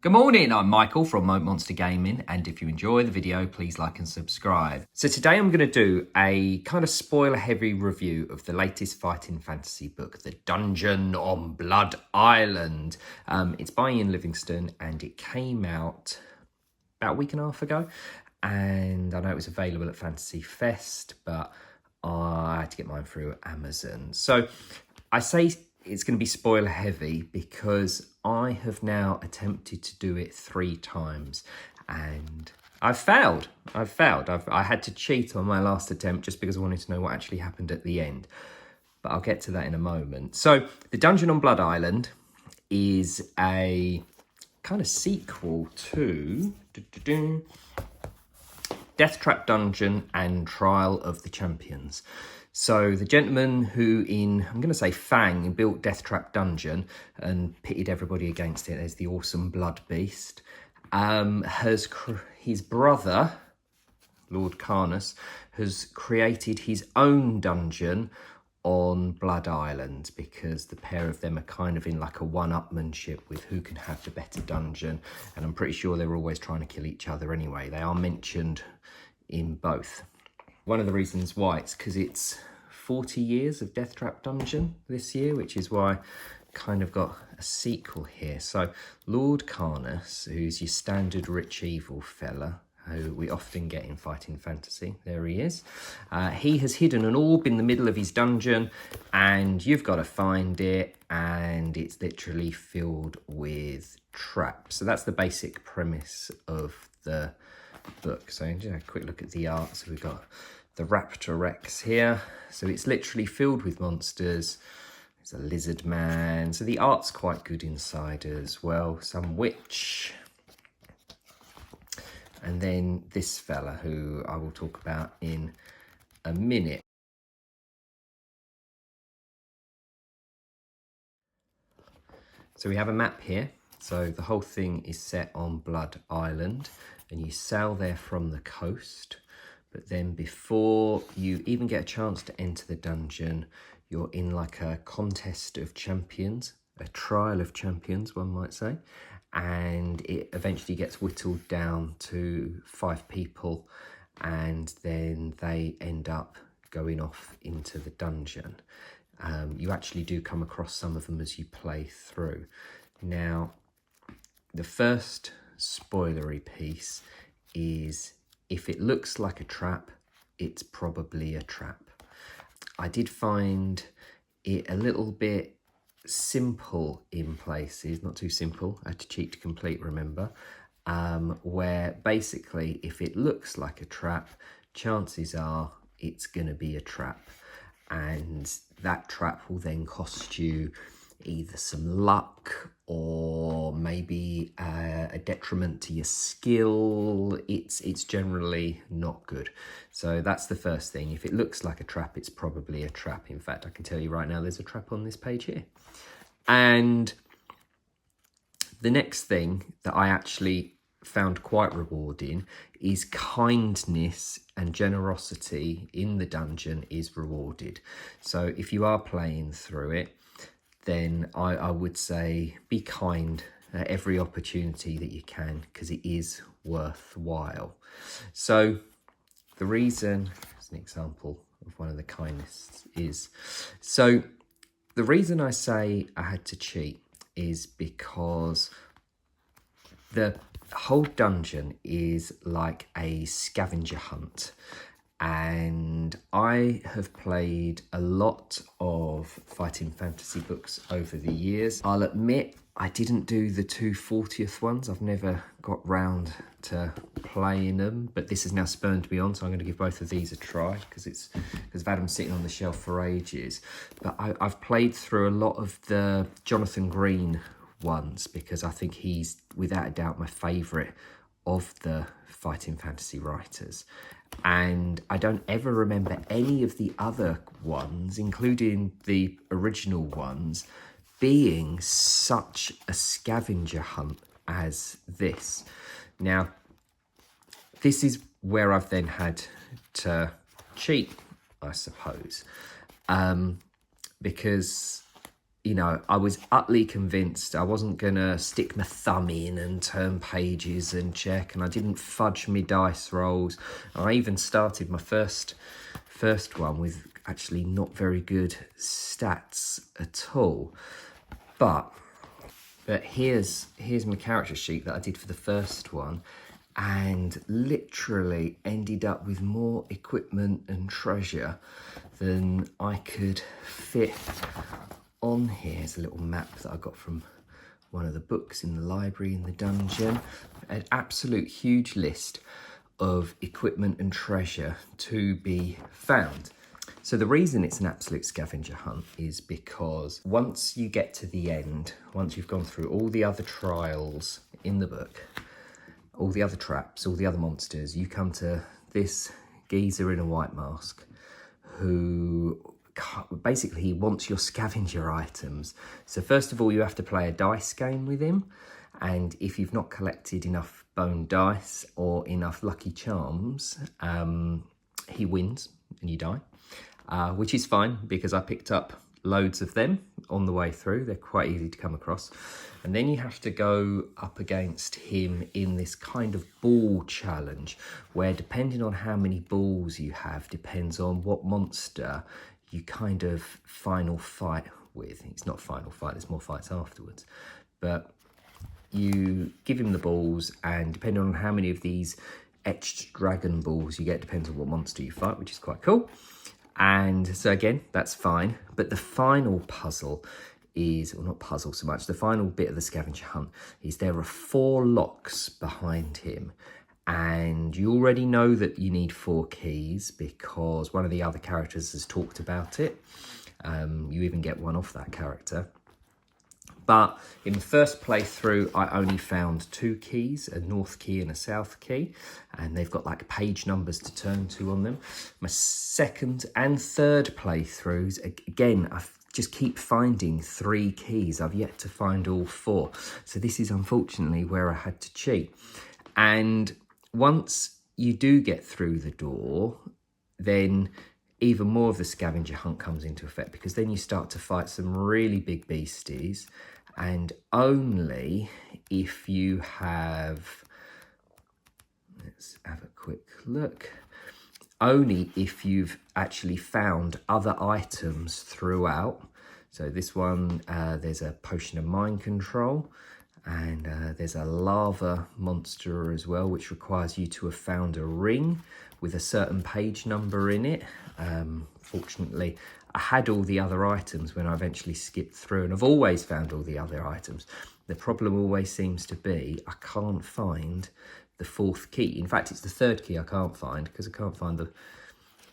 Good morning, I'm Michael from Moat Monster Gaming, and if you enjoy the video, please like and subscribe. So today I'm going to do a kind of spoiler-heavy review of the latest fighting fantasy book, The Dungeon on Blood Island. It's by Ian Livingston, and it came out about a week and a half ago, and I know it was available at Fantasy Fest, but I had to get mine through Amazon. So I say it's going to be spoiler heavy because I have now attempted to do it 3 times and I've failed. I had to cheat on my last attempt just because I wanted to know what actually happened at the end. But I'll get to that in a moment. So The Dungeon on Blood Island is a kind of sequel to Deathtrap Dungeon and Trial of the Champions. So the gentleman who I'm going to say Fang, built Deathtrap Dungeon and pitted everybody against it as the awesome blood beast, his brother, Lord Carnus, has created his own dungeon on Blood Island because the pair of them are kind of in like a one-upmanship with who can have the better dungeon, and I'm pretty sure they're always trying to kill each other anyway. They are mentioned in both. One of the reasons why it's because it's 40 years of Deathtrap Dungeon this year, which is why I kind of got a sequel here. So Lord Carnus, who's your standard rich evil fella, who we often get in fighting fantasy, there he is. He has hidden an orb in the middle of his dungeon, and you've got to find it, and it's literally filled with traps. So that's the basic premise of the book. So just a quick look at the art. So we've got the Raptor Rex here. So it's literally filled with monsters. There's a lizard man. So the art's quite good inside as well. Some witch. And then this fella who I will talk about in a minute. So we have a map here. So the whole thing is set on Blood Island, and you sail there from the coast. But then before you even get a chance to enter the dungeon, you're in like a contest of champions, a trial of champions, one might say. And it eventually gets whittled down to 5 people, and then they end up going off into the dungeon. You actually do come across some of them as you play through. Now, the first spoilery piece is, if it looks like a trap, it's probably a trap. I did find it a little bit simple in places, not too simple, I had to cheat to complete, remember, where basically if it looks like a trap, chances are it's going to be a trap, and that trap will then cost you either some luck or maybe a detriment to your skill. It's generally not good. So that's the first thing. If it looks like a trap, it's probably a trap. In fact, I can tell you right now, there's a trap on this page here. And the next thing that I actually found quite rewarding is kindness and generosity in the dungeon is rewarded. So if you are playing through it, then I would say be kind at every opportunity that you can, because it is worthwhile. So the reason, as an example of one of the kindness is, so the reason I say I had to cheat is because the whole dungeon is like a scavenger hunt. And I have played a lot of fighting fantasy books over the years. I'll admit I didn't do the 240th ones. I've never got round to playing them, but this has now spurned me on, so I'm going to give both of these a try because I've had them sitting on the shelf for ages. But I've played through a lot of the Jonathan Green ones because I think he's without a doubt my favourite of the fighting fantasy writers. And I don't ever remember any of the other ones, including the original ones, being such a scavenger hunt as this. Now, this is where I've then had to cheat, I suppose, because you know, I was utterly convinced I wasn't going to stick my thumb in and turn pages and check, and I didn't fudge me dice rolls. I even started my first one with actually not very good stats at all. But here's my character sheet that I did for the first one, and literally ended up with more equipment and treasure than I could fit on here. Here's a little map that I got from one of the books in the library in the dungeon. An absolute huge list of equipment and treasure to be found. So the reason it's an absolute scavenger hunt is because once you get to the end, once you've gone through all the other trials in the book, all the other traps, all the other monsters, you come to this geezer in a white mask who basically he wants your scavenger items. So first of all, you have to play a dice game with him, and if you've not collected enough bone dice or enough lucky charms, he wins and you die, which is fine because I picked up loads of them on the way through. They're quite easy to come across. And then you have to go up against him in this kind of ball challenge where, depending on how many balls you have, depends on what monster you kind of final fight with. It's not final fight, there's more fights afterwards. But you give him the balls, and depending on how many of these etched dragon balls you get, depends on what monster you fight, which is quite cool. And so again, that's fine. But the final puzzle is, or not puzzle so much, the final bit of the scavenger hunt is there are 4 locks behind him. And you already know that you need 4 keys because one of the other characters has talked about it. You even get one off that character. But in the first playthrough, I only found 2 keys, a north key and a south key, and they've got like page numbers to turn to on them. My second and third playthroughs, again, I just keep finding 3 keys. I've yet to find all 4. So this is unfortunately where I had to cheat. And once you do get through the door, then even more of the scavenger hunt comes into effect, because then you start to fight some really big beasties, and only if you have, let's have a quick look, only if you've actually found other items throughout. So this one, there's a potion of mind control, and there's a lava monster as well, which requires you to have found a ring with a certain page number in it. Fortunately, I had all the other items when I eventually skipped through, and I've always found all the other items. The problem always seems to be I can't find the 4th key. In fact, it's the 3rd key I can't find, because I can't find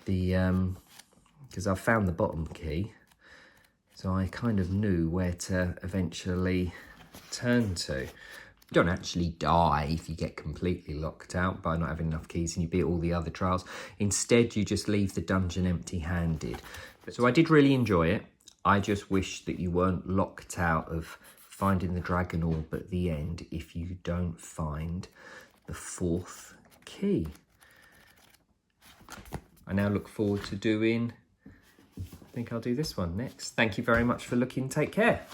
because I've found the bottom key. So I kind of knew where to eventually turn to. You don't actually die if you get completely locked out by not having enough keys and you beat all the other trials. Instead, you just leave the dungeon empty-handed. So I did really enjoy it. I just wish that you weren't locked out of finding the dragon orb at the end if you don't find the 4th key. I now look forward to doing, I think I'll do this one next. Thank you very much for looking. Take care.